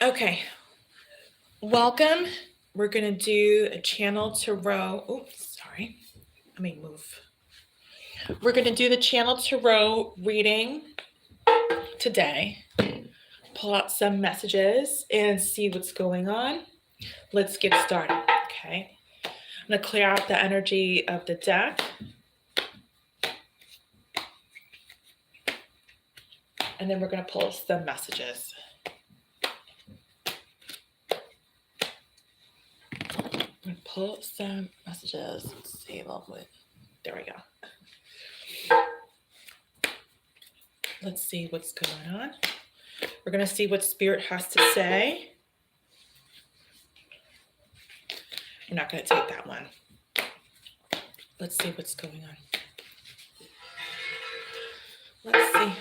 Okay, welcome. We're going to do a channel tarot. Oops, sorry. Let me move. We're going to do the channel tarot reading today. Pull out some messages and see what's going on. Let's get started, okay? I'm going to clear out the energy of the deck. And then we're going to pull some messages. I'm going to pull some messages. Let's see, there we go. Let's see what's going on. We're going to see what Spirit has to say. I'm not going to take that one. Let's see what's going on. Let's see.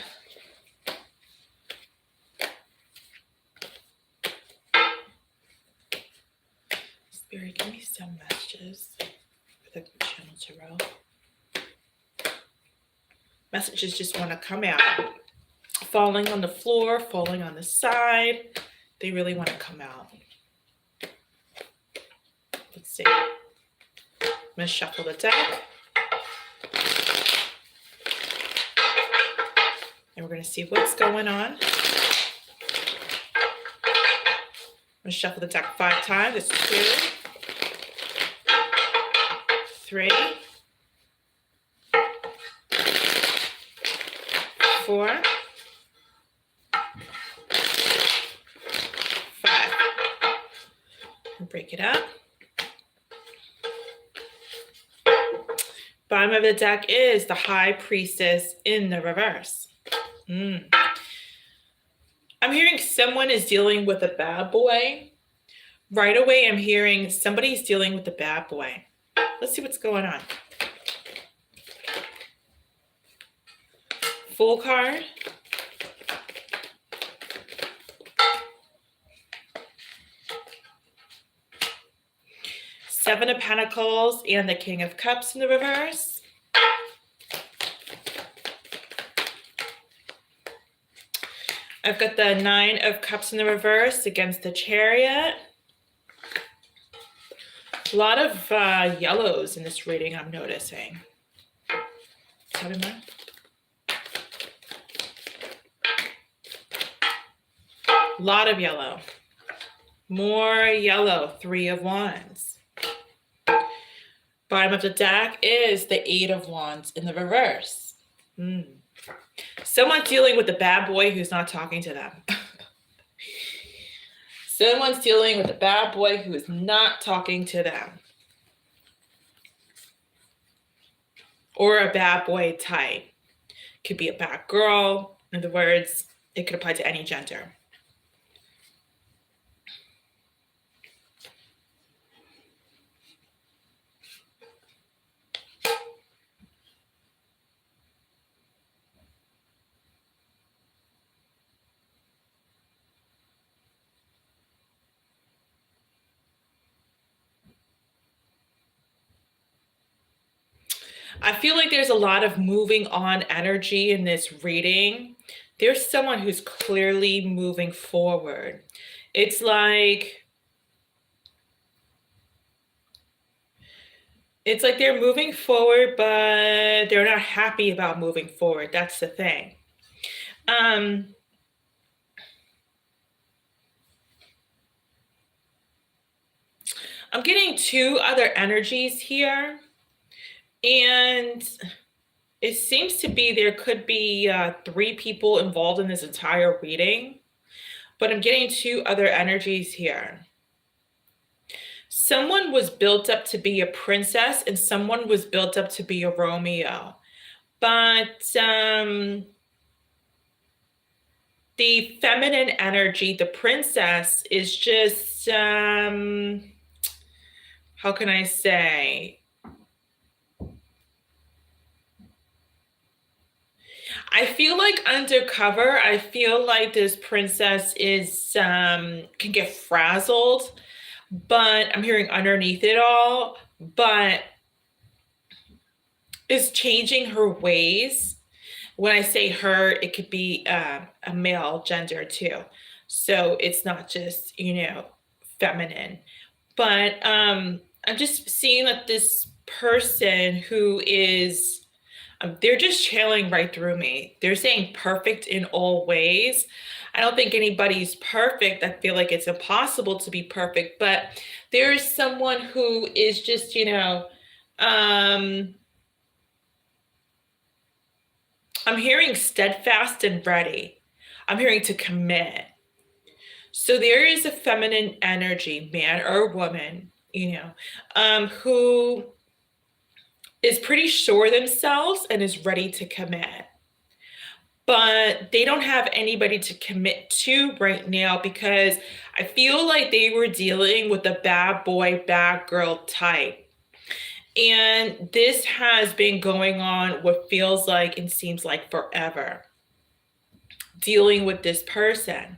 Spirit, give me some messages for the channel tarot. Messages just want to come out. Falling on the floor, falling on the side. They really want to come out. Let's see. I'm going to shuffle the deck. And we're going to see what's going on. I'm going to shuffle the deck 5 times. It's 2, 3, 4, 5. And break it up. Bottom of the deck is the High Priestess in the reverse. I'm hearing someone is dealing with a bad boy. Right away, I'm hearing somebody's dealing with a bad boy. Let's see what's going on. Fool card. Seven of Pentacles and the King of Cups in the reverse. I've got the 9 of Cups in the reverse against the Chariot. A lot of yellows in this reading, I'm noticing. A lot of yellow. More yellow, 3 of Wands. Bottom of the deck is the 8 of Wands in the reverse. Someone's dealing with a bad boy who's not talking to them. Someone's dealing with a bad boy who is not talking to them. Or a bad boy type. Could be a bad girl. In other words, it could apply to any gender. I feel like there's a lot of moving on energy in this reading. There's someone who's clearly moving forward. It's like they're moving forward, but they're not happy about moving forward. That's the thing. I'm getting 2 other energies here. And it seems to be there could be 3 people involved in this entire reading. But I'm getting 2 other energies here. Someone was built up to be a princess and someone was built up to be a Romeo. But the feminine energy, the princess, is just, how can I say? I feel like undercover, I feel like this princess is can get frazzled, but I'm hearing underneath it all, but is changing her ways. When I say her, it could be a male gender too. So it's not just, feminine. But I'm just seeing that this person who is, they're just channeling right through me. They're saying perfect in all ways. I don't think anybody's perfect. I feel like it's impossible to be perfect, but there is someone who is just, I'm hearing steadfast and ready. I'm hearing to commit. So there is a feminine energy, man or woman, who is pretty sure themselves and is ready to commit. But they don't have anybody to commit to right now because I feel like they were dealing with a bad boy, bad girl type. And this has been going on what feels like and seems like forever, dealing with this person.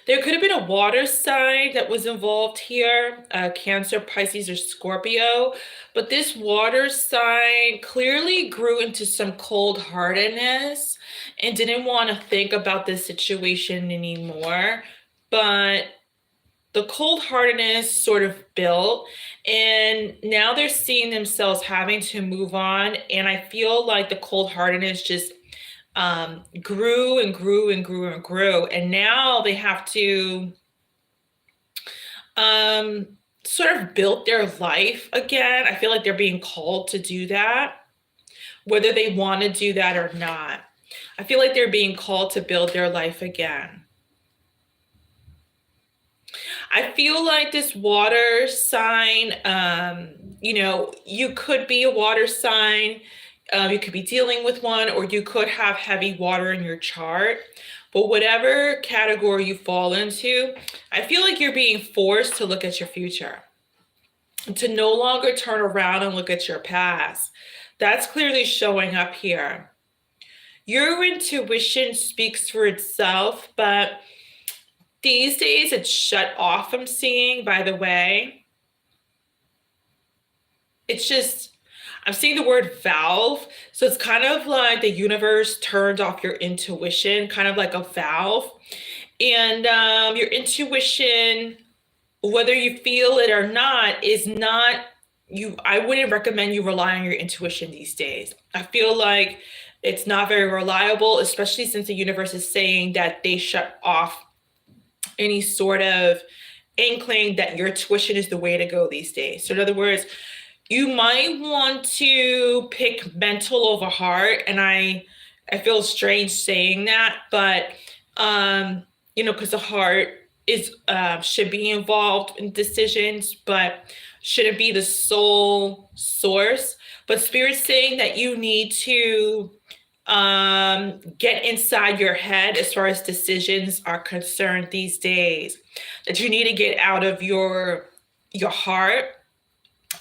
There could have been a water sign that was involved here, Cancer, Pisces, or Scorpio, but this water sign clearly grew into some cold-heartedness and didn't want to think about this situation anymore. But the cold-heartedness sort of built, and now they're seeing themselves having to move on. And I feel like the cold-heartedness just grew and grew and grew and grew. And now they have to sort of build their life again. I feel like they're being called to do that, whether they want to do that or not. I feel like they're being called to build their life again. I feel like this water sign, you could be a water sign. You could be dealing with one, or you could have heavy water in your chart. But whatever category you fall into, I feel like you're being forced to look at your future, to no longer turn around and look at your past. That's clearly showing up here. Your intuition speaks for itself, but these days it's shut off, I'm seeing, by the way. It's just, I'm seeing the word valve. So it's kind of like the universe turned off your intuition, kind of like a valve. And your intuition, whether you feel it or not, is not you. I wouldn't recommend you rely on your intuition these days. I feel like it's not very reliable, especially since the universe is saying that they shut off any sort of inkling that your intuition is the way to go these days. So in other words, you might want to pick mental over heart. And I feel strange saying that, but because the heart is should be involved in decisions, but shouldn't be the sole source. But Spirit's saying that you need to get inside your head as far as decisions are concerned these days, that you need to get out of your heart.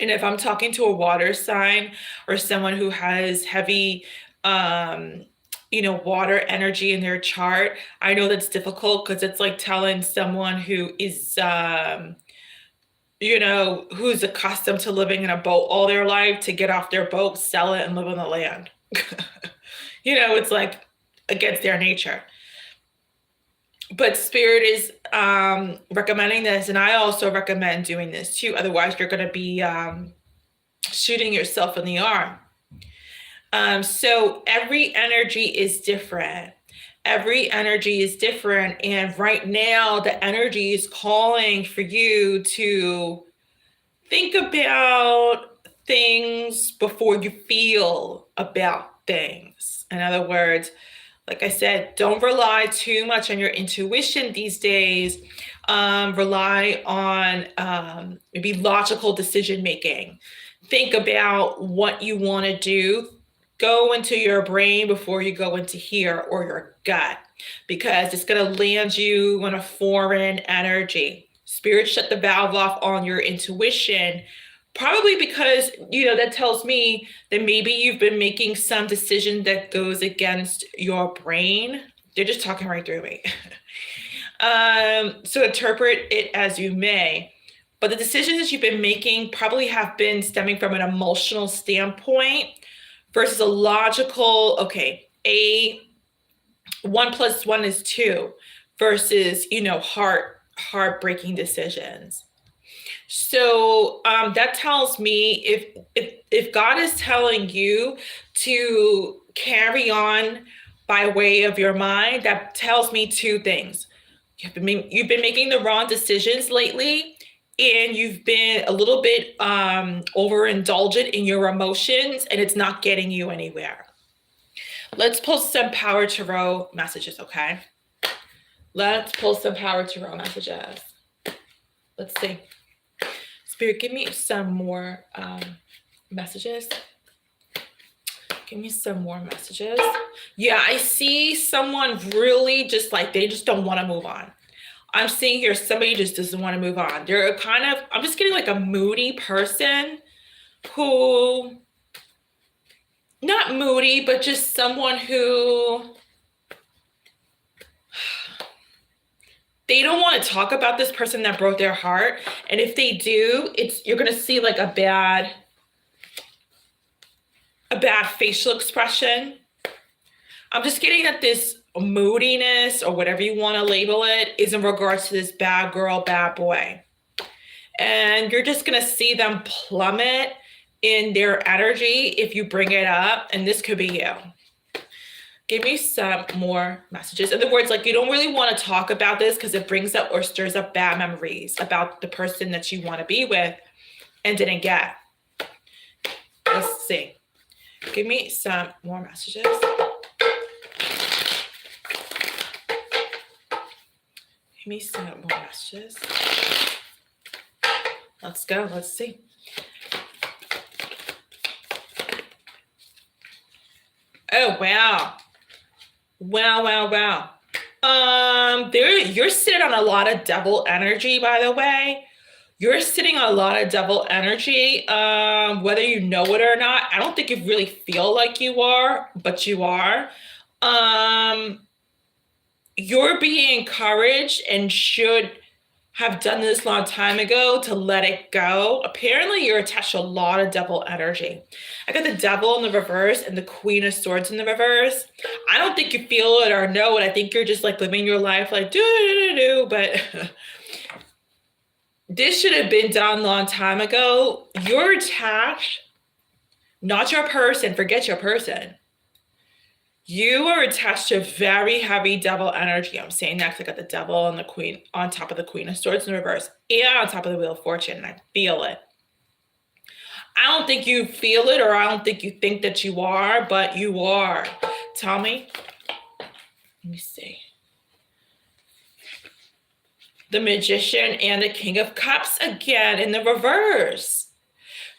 And if I'm talking to a water sign or someone who has heavy water energy in their chart, I know that's difficult because it's like telling someone who is who's accustomed to living in a boat all their life to get off their boat, sell it, and live on the land. It's like against their nature. But Spirit is recommending this, and I also recommend doing this too. Otherwise, you're going to be shooting yourself in the arm. So every energy is different. Every energy is different. And right now, the energy is calling for you to think about things before you feel about things. In other words, like I said, don't rely too much on your intuition these days. Rely on maybe logical decision making. Think about what you want to do. Go into your brain before you go into here or your gut, because it's going to land you in a foreign energy. Spirit shut the valve off on your intuition. Probably because, that tells me that maybe you've been making some decision that goes against your brain. They're just talking right through me. So interpret it as you may. But the decisions that you've been making probably have been stemming from an emotional standpoint versus a logical, okay, 1 + 1 is 2 versus, heartbreaking decisions. So that tells me if God is telling you to carry on by way of your mind, that tells me two things. You've been making the wrong decisions lately, and you've been a little bit overindulgent in your emotions, and it's not getting you anywhere. Let's pull some Power Tarot messages, okay? Let's pull some Power Tarot messages. Let's see. Spirit, give me some more messages. Give me some more messages. Yeah, I see someone really just like, they just don't want to move on. I'm seeing here somebody just doesn't want to move on. They're I'm just getting like a moody person who, not moody, but just someone who, they don't want to talk about this person that broke their heart. And if they do, you're going to see like a bad facial expression. I'm just getting that this moodiness, or whatever you want to label it, is in regards to this bad girl, bad boy. And you're just going to see them plummet in their energy if you bring it up. And this could be you. Give me some more messages. In other words, like, you don't really want to talk about this because it brings up or stirs up bad memories about the person that you want to be with and didn't get. Let's see. Give me some more messages. Give me some more messages. Let's go. Let's see. Oh, wow. Wow. You're sitting on a lot of devil energy, by the way. You're sitting on a lot of devil energy, whether you know it or not. I don't think you really feel like you are, but you are. You're being encouraged and should have done this a long time ago to let it go. Apparently, you're attached to a lot of devil energy. I got the devil in the reverse and the Queen of Swords in the reverse. I don't think you feel it or know it. I think you're just like living your life like do, but this should have been done a long time ago. You're attached, not your person. Forget your person. You are attached to very heavy devil energy. I'm saying that because I got the devil and the Queen on top of the Queen of Swords in reverse and on top of the Wheel of Fortune. And I feel it. I don't think you feel it, or I don't think you think that you are, but you are. Tell me. Let me see. The Magician and the King of Cups again in the reverse.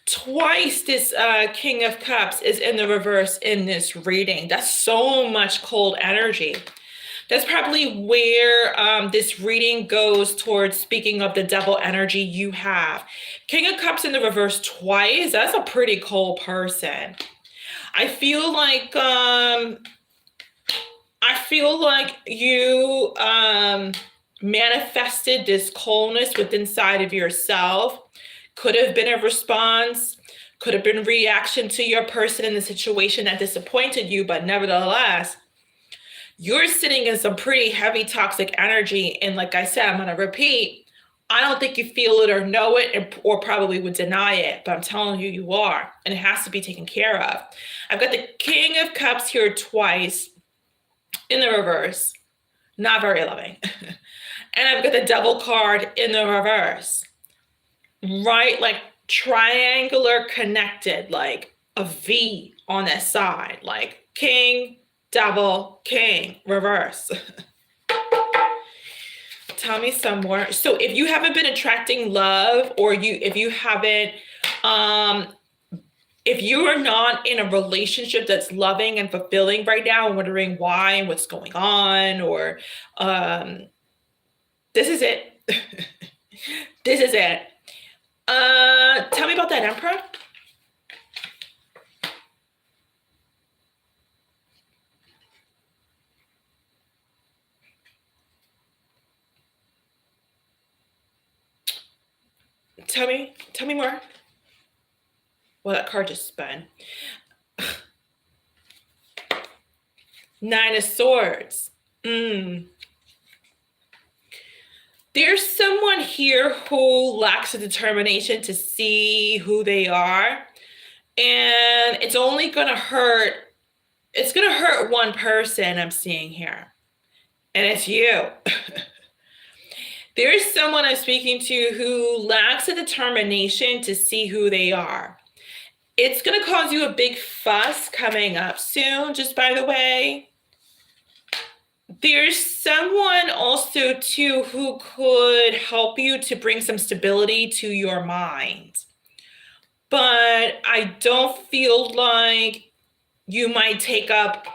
Twice this King of Cups is in the reverse in this reading. That's so much cold energy. That's probably where this reading goes towards, speaking of the devil energy you have. King of Cups in the reverse twice, that's a pretty cold person. I feel like you manifested this coldness within inside of yourself. Could have been a response, could have been a reaction to your person in the situation that disappointed you, but nevertheless, you're sitting in some pretty heavy toxic energy. And like I said, I'm going to repeat, I don't think you feel it or know it, or probably would deny it, but I'm telling you, you are, and it has to be taken care of. I've got the King of Cups here twice in the reverse, not very loving. And I've got the Devil card in the reverse. Right, like triangular connected, like a V on that side, like King, Devil, King, reverse. Tell me some more. So if you haven't been attracting love, or if you haven't, if you are not in a relationship that's loving and fulfilling right now, wondering why and what's going on, or this is it. This is it. Tell me about that Emperor. Tell me more. Well, that card just spun. Nine of Swords. There's someone here who lacks the determination to see who they are. And it's only going to hurt. It's going to hurt one person I'm seeing here. And it's you. There's someone I'm speaking to who lacks a determination to see who they are. It's going to cause you a big fuss coming up soon, just by the way. There's someone also, too, who could help you to bring some stability to your mind. But I don't feel like you might take up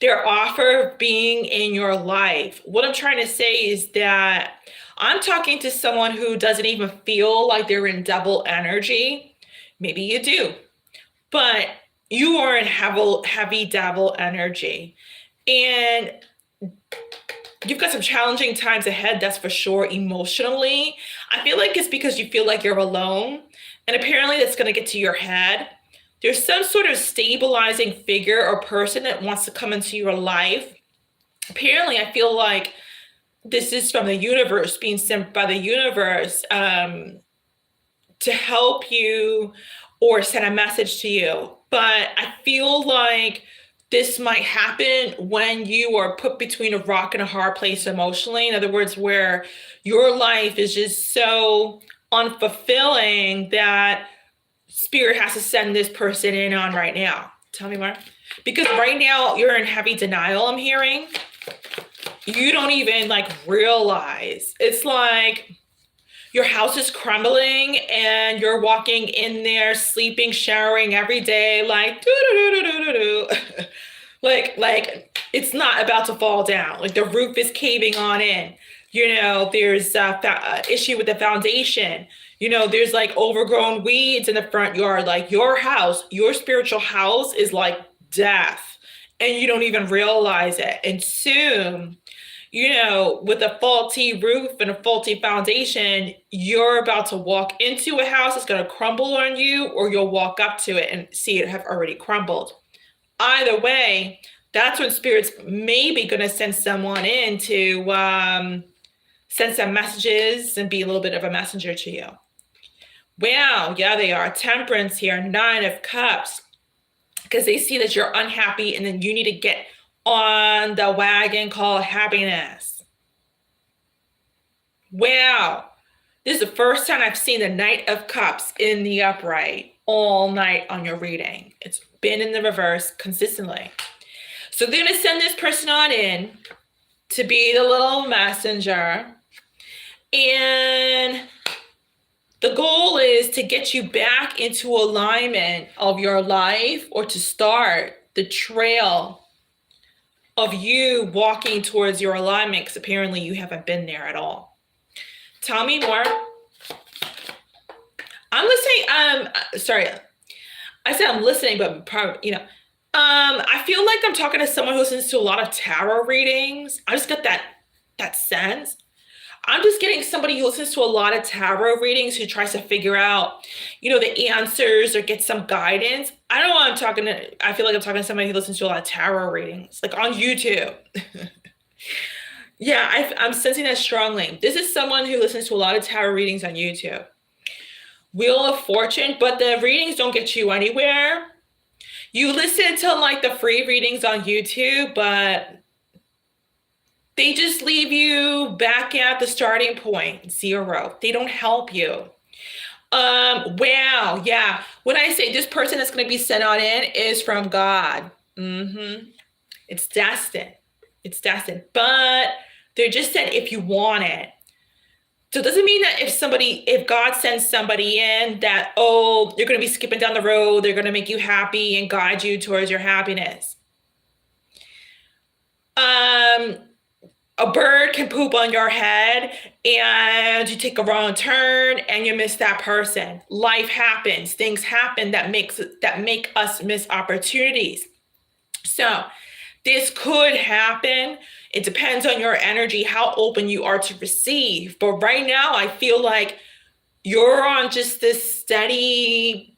their offer of being in your life. What I'm trying to say is that I'm talking to someone who doesn't even feel like they're in double energy. Maybe you do, but you are in heavy double energy. And you've got some challenging times ahead, that's for sure, emotionally. I feel like it's because you feel like you're alone. And apparently that's going to get to your head. There's some sort of stabilizing figure or person that wants to come into your life. Apparently, I feel like this is from the universe, being sent by the universe to help you or send a message to you. But I feel like this might happen when you are put between a rock and a hard place emotionally. In other words, where your life is just so unfulfilling that Spirit has to send this person in on right now. Tell me more. Because right now you're in heavy denial, I'm hearing. You don't even like realize. It's like your house is crumbling and you're walking in there, sleeping, showering every day, like do-do-do-do-do-do. like it's not about to fall down. Like the roof is caving on in. You know, there's a issue with the foundation. You know, there's like overgrown weeds in the front yard. Like your house, your spiritual house is like death and you don't even realize it. And soon, you know, with a faulty roof and a faulty foundation, you're about to walk into a house that's going to crumble on you, or you'll walk up to it and see it have already crumbled. Either way, that's when Spirit's maybe going to send someone in to send some messages and be a little bit of a messenger to you. Wow, yeah, they are. Temperance here, 9 of Cups, because they see that you're unhappy and then you need to get on the wagon called happiness. Wow, this is the first time I've seen the Knight of Cups in the upright all night on your reading. It's been in the reverse consistently. So they're going to send this person on in to be the little messenger. And the goal is to get you back into alignment of your life, or to start the trail of you walking towards your alignment, because apparently you haven't been there at all. Tell me more. I'm listening. Sorry, I said I'm listening, but probably, you know, I feel like I'm talking to someone who listens to a lot of tarot readings. I just got that sense. I'm just getting somebody who listens to a lot of tarot readings, who tries to figure out, you know, the answers or get some guidance. I don't know why I feel like I'm talking to somebody who listens to a lot of tarot readings, like on YouTube. Yeah, I'm sensing that strongly. This is someone who listens to a lot of tarot readings on YouTube. Wheel of Fortune, but the readings don't get you anywhere. You listen to like the free readings on YouTube, but they just leave you back at the starting point, 0. They don't help you. Wow, yeah. When I say this person that's going to be sent on in is from God. It's destined. It's destined. But they're just said if you want it. So it doesn't mean that if God sends somebody in that, oh, you're going to be skipping down the road, they're going to make you happy and guide you towards your happiness. A bird can poop on your head and you take a wrong turn and you miss that person. Life happens. Things happen that make us miss opportunities. So this could happen. It depends on your energy, how open you are to receive. But right now, I feel like you're on just this steady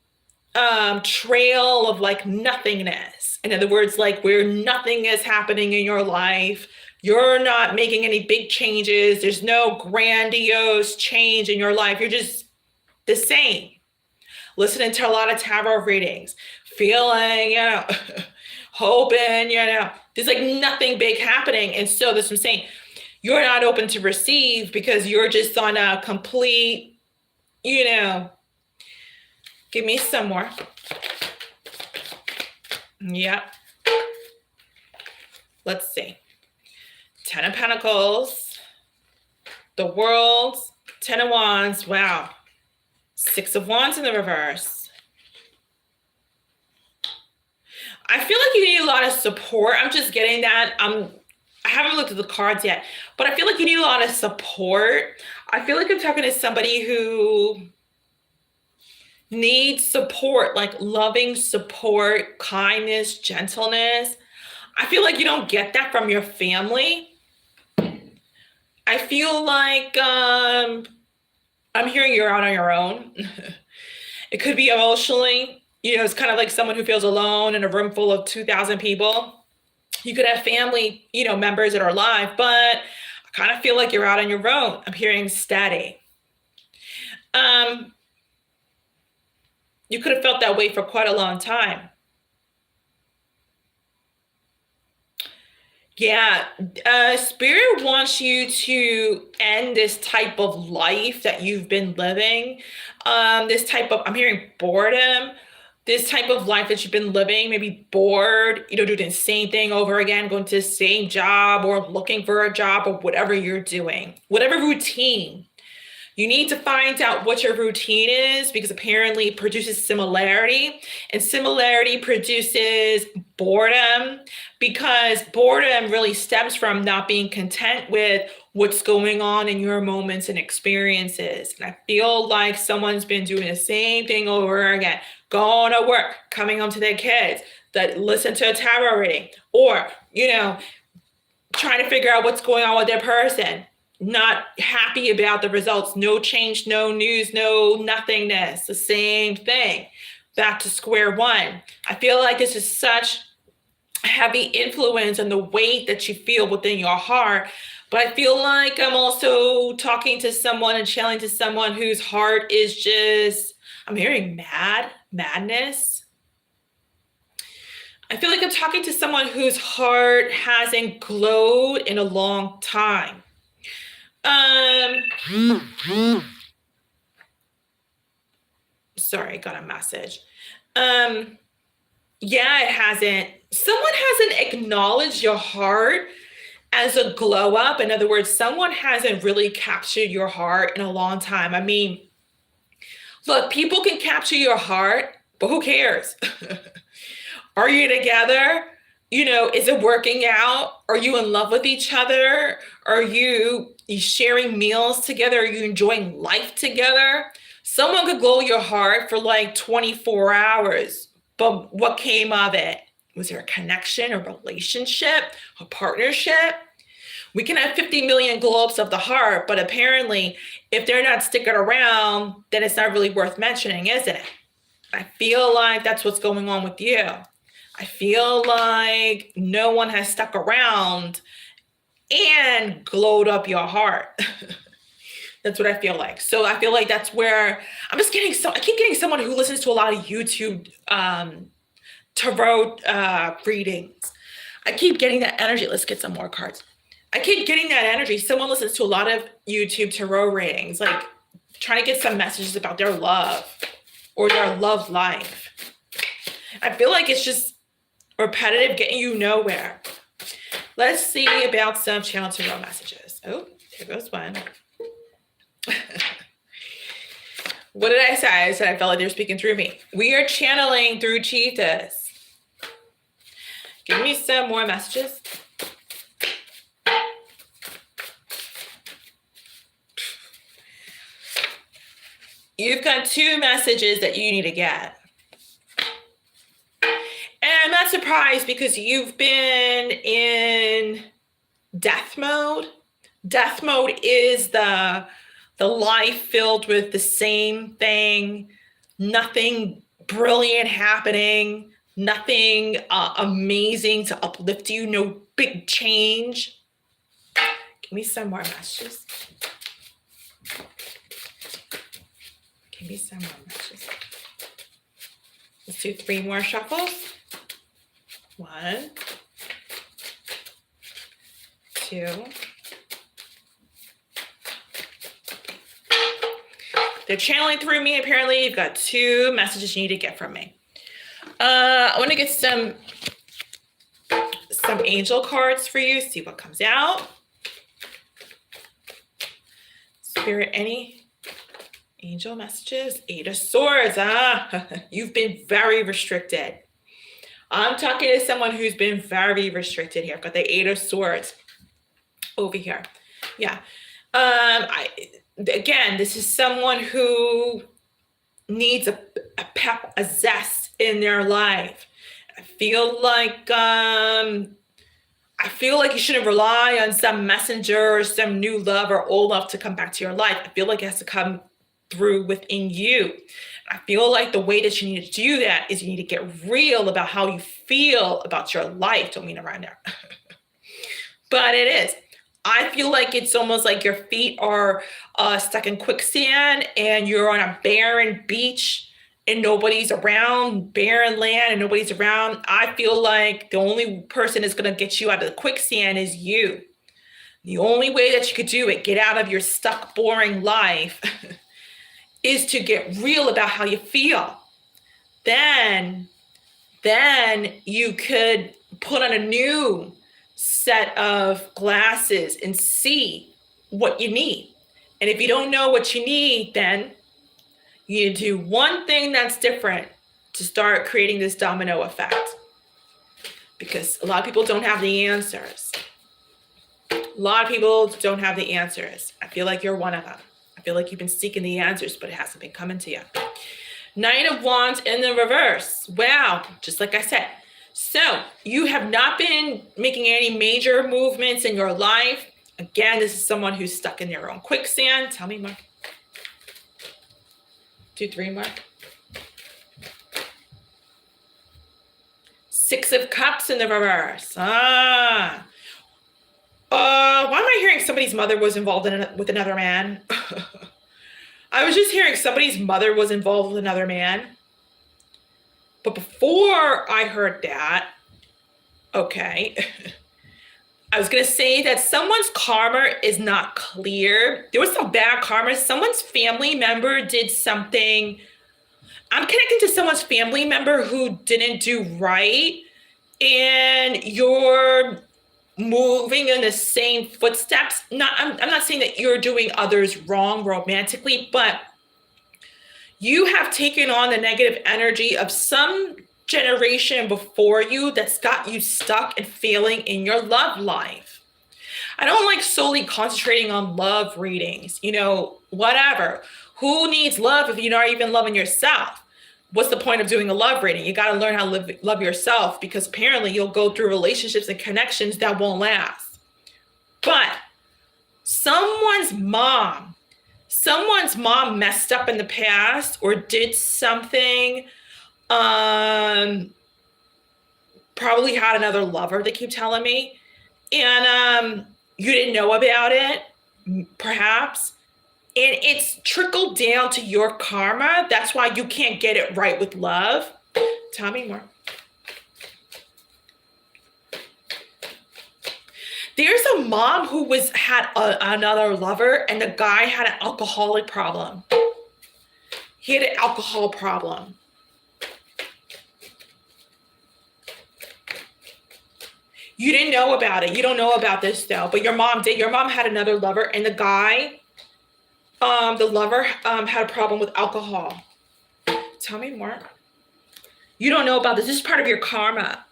trail of like nothingness. In other words, like where nothing is happening in your life. You're not making any big changes. There's no grandiose change in your life. You're just the same. Listening to a lot of tarot readings, feeling, hoping, there's like nothing big happening. And so that's what I'm saying. You're not open to receive because you're just on a complete, give me some more. Yep. Let's see. 10 of Pentacles, the World, 10 of Wands. Wow. 6 of Wands in the reverse. I feel like you need a lot of support. I'm just getting that. I haven't looked at the cards yet, but I feel like you need a lot of support. I feel like I'm talking to somebody who needs support, like loving support, kindness, gentleness. I feel like you don't get that from your family. I feel like I'm hearing you're out on your own. It could be emotionally, it's kind of like someone who feels alone in a room full of 2,000 people. You could have family, members that are alive, but I kind of feel like you're out on your own. I'm hearing steady. You could have felt that way for quite a long time. Yeah, Spirit wants you to end this type of life that you've been living. This type of, I'm hearing boredom, this type of life that you've been living, maybe bored, doing the same thing over again, going to the same job or looking for a job or whatever you're doing, whatever routine. You need to find out what your routine is because apparently it produces similarity, and similarity produces boredom because boredom really stems from not being content with what's going on in your moments and experiences. And I feel like someone's been doing the same thing over again, going to work, coming home to their kids, that listen to a tarot reading, or, trying to figure out what's going on with their person. Not happy about the results, no change, no news, no nothingness, the same thing, back to square one. I feel like this is such heavy influence on the weight that you feel within your heart, but I feel like I'm also talking to someone and channeling to someone whose heart is just, I'm hearing madness. I feel like I'm talking to someone whose heart hasn't glowed in a long time. Sorry, got a message. Yeah, it hasn't. Someone hasn't acknowledged your heart as a glow up. In other words, someone hasn't really captured your heart in a long time. I mean, look, people can capture your heart, but who cares? Are you together? Is it working out? Are you in love with each other? Are you sharing meals together? Are you enjoying life together? Someone could glow your heart for like 24 hours, but what came of it? Was there a connection, a relationship, a partnership? We can have 50 million glow-ups of the heart, but apparently if they're not sticking around, then it's not really worth mentioning, isn't it? I feel like that's what's going on with you. I feel like no one has stuck around and glowed up your heart. That's what I feel like. So I feel like that's where I keep getting someone who listens to a lot of YouTube tarot readings. I keep getting that energy. Let's get some more cards. I keep getting that energy. Someone listens to a lot of YouTube tarot readings, like trying to get some messages about their love or their love life. I feel like it's just repetitive, getting you nowhere. Let's see about some channel tarot messages. Oh, there goes one. What did I say? I said I felt like they were speaking through me. We are channeling through Chieftess. Give me some more messages. You've got 2 messages that you need to get. And I'm not surprised because you've been in death mode. Death mode is the life filled with the same thing, nothing brilliant happening, nothing amazing to uplift you, no big change. Give me some more messages. Give me some more messages. Let's do 3 more shuffles. 1, 2. They're channeling through me. Apparently, you've got 2 messages you need to get from me. I want to get some angel cards for you. See what comes out. Spirit, any angel messages? 8 of Swords. You've been very restricted. I'm talking to someone who's been very restricted here. I've got the 8 of Swords over here. Yeah. Again, this is someone who needs a pep, a zest in their life. I feel like you shouldn't rely on some messenger or some new love or old love to come back to your life. I feel like it has to come through within you. I feel like the way that you need to do that is you need to get real about how you feel about your life. Don't mean to rhyme there. But it is. I feel like it's almost like your feet are stuck in quicksand and you're on a barren beach and nobody's around, barren land and nobody's around. I feel like the only person that's going to get you out of the quicksand is you. The only way that you could do it, get out of your stuck, boring life, is to get real about how you feel. Then you could put on a new set of glasses and see what you need. And if you don't know what you need, then you need to do one thing that's different to start creating this domino effect. Because a lot of people don't have the answers. A lot of people don't have the answers. I feel like you're one of them. I feel like you've been seeking the answers, but it hasn't been coming to you. Knight of Wands in the reverse. Wow, just like I said. So you have not been making any major movements in your life. Again, this is someone who's stuck in their own quicksand. Tell me more. Do 3 more. 6 of Cups in the reverse. Why am I hearing somebody's mother was involved with another man? I was just hearing somebody's mother was involved with another man. But before I heard that, okay, I was going to say that someone's karma is not clear. There was some bad karma. Someone's family member did something. I'm connecting to someone's family member who didn't do right. And you're moving in the same footsteps. I'm not saying that you're doing others wrong romantically, but you have taken on the negative energy of some generation before you that's got you stuck and failing in your love life. I don't like solely concentrating on love readings, whatever. Who needs love if you're not even loving yourself? What's the point of doing a love reading? You got to learn how to love yourself, because apparently you'll go through relationships and connections that won't last. But someone's mom messed up in the past or did something, probably had another lover, they keep telling me, and you didn't know about it, perhaps, and it's trickled down to your karma. That's why you can't get it right with love. Tell me more. There's a mom who had another lover, and the guy had an alcoholic problem. He had an alcohol problem. You didn't know about it. You don't know about this though, but your mom did. Your mom had another lover, and the guy, the lover, had a problem with alcohol. Tell me more. You don't know about this. This is part of your karma.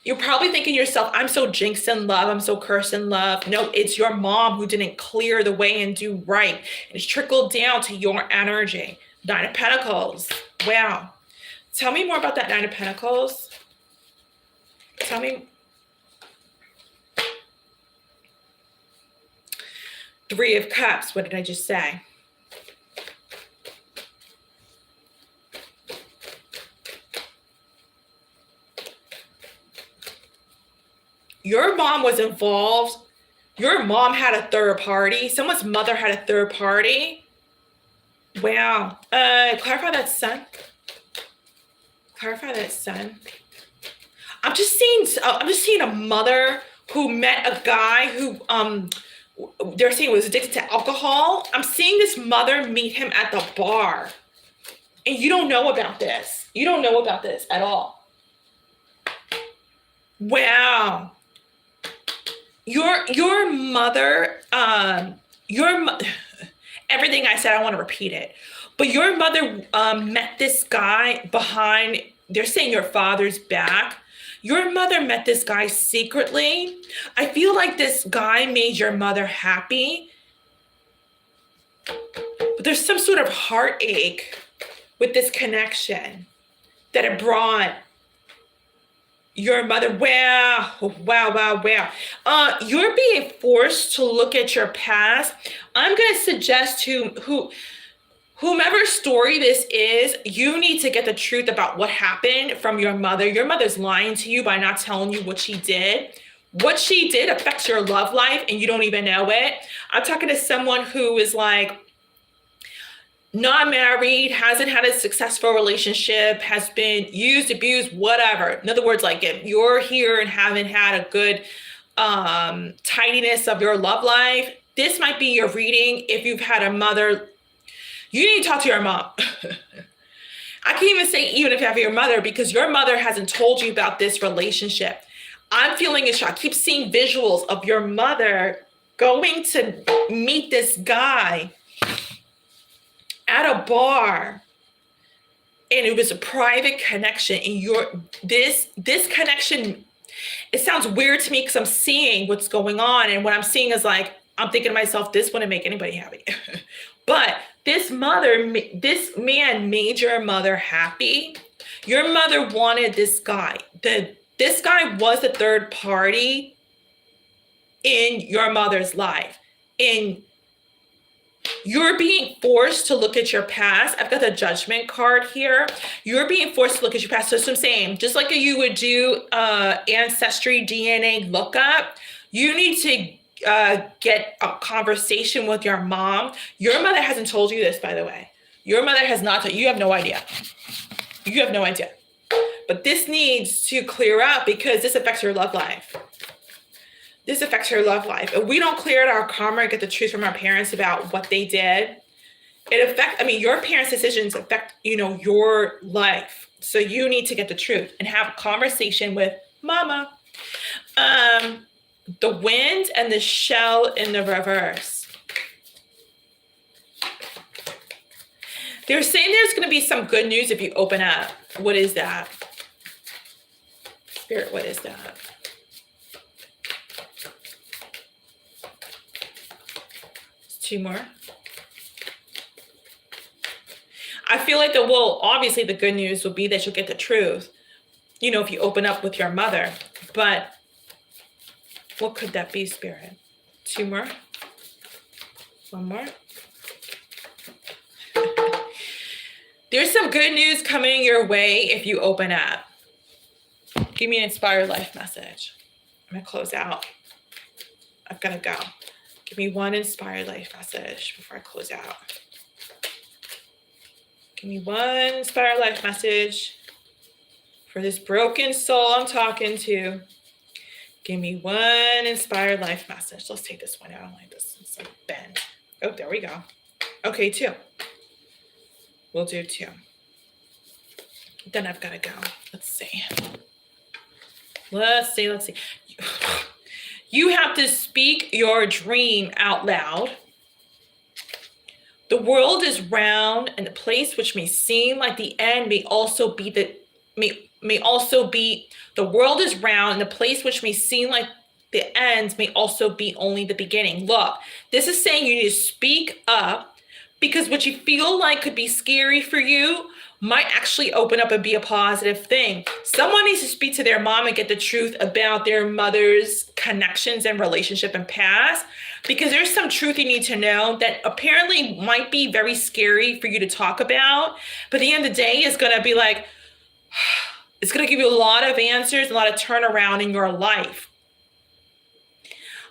You're probably thinking to yourself, I'm so jinxed in love. I'm so cursed in love. No, it's your mom who didn't clear the way and do right. It's trickled down to your energy. 9 of Pentacles. Wow. Tell me more about that 9 of Pentacles. Tell me. 3 of Cups. What did I just say? your mom was involved. Your mom had a third party. Someone's mother had a third party. Wow. Clarify that, son. Clarify that, son. I'm just seeing a mother who met a guy who they're saying was addicted to alcohol. I'm seeing this mother meet him at the bar. And you don't know about this. You don't know about this at all. Wow. Your mother, everything I said, I want to repeat it. But your mother met this guy behind, they're saying your father's back. Your mother met this guy secretly. I feel like this guy made your mother happy. But there's some sort of heartache with this connection that it brought your mother. Wow. You're being forced to look at your past. I'm going to suggest whomever story this is, you need to get the truth about what happened from your mother. Your mother's lying to you by not telling you what she did. What she did affects your love life and you don't even know it. I'm talking to someone who is like not married, hasn't had a successful relationship, has been used, abused, whatever. In other words, like if you're here and haven't had a good tidiness of your love life, this might be your reading. If you've had a mother, you need to talk to your mom. I can't even say even if you have your mother, because your mother hasn't told you about this relationship. I'm feeling a shock. I keep seeing visuals of your mother going to meet this guy at a bar. And it was a private connection. And this connection, it sounds weird to me because I'm seeing what's going on. And what I'm seeing is like, I'm thinking to myself, this wouldn't make anybody happy. But this man made your mother happy. Your mother wanted this guy. This guy was the third party in your mother's life. And you're being forced to look at your past. I've got the Judgment card here. You're being forced to look at your past. So that's what I'm saying. Just like you would do ancestry DNA lookup, you need to get a conversation with your mom. Your mother hasn't told you this, by the way. Your mother has not told you. You have no idea. You have no idea. But this needs to clear up because this affects your love life. This affects your love life. If we don't clear out our karma and get the truth from our parents about what they did, your parents' decisions affect, your life. So you need to get the truth and have a conversation with mama. The wind and the shell in the reverse. They're saying there's going to be some good news if you open up. What is that? Spirit, what is that? Two more. I feel like obviously the good news will be that you'll get the truth, if you open up with your mother. But what could that be, Spirit? Two more. One more. There's some good news coming your way if you open up. Give me an inspired life message. I'm going to close out. I've got to go. Give me one inspired life message before I close out. Give me one inspired life message for this broken soul I'm talking to. Give me one inspired life message. Let's take this one out. I don't like this. It's like bent. Oh, there we go. Okay, 2. We'll do 2. Then I've got to go. Let's see. You have to speak your dream out loud. The world is round, and the place which may seem like the end may also be the world is round, and the place which may seem like the end may also be only the beginning. Look, this is saying you need to speak up, because what you feel like could be scary for you might actually open up and be a positive thing. Someone needs to speak to their mom and get the truth about their mother's connections and relationship and past, because there's some truth you need to know that apparently might be very scary for you to talk about. But at the end of the day, it's going to be like, it's going to give you a lot of answers, a lot of turnaround in your life.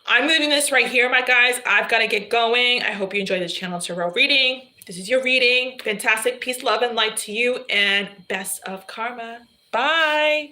I'm leaving this right here, my guys. I've got to get going. I hope you enjoyed this Channel Tarot reading. This is your reading. Fantastic. Peace, love, and light to you, and best of karma. Bye.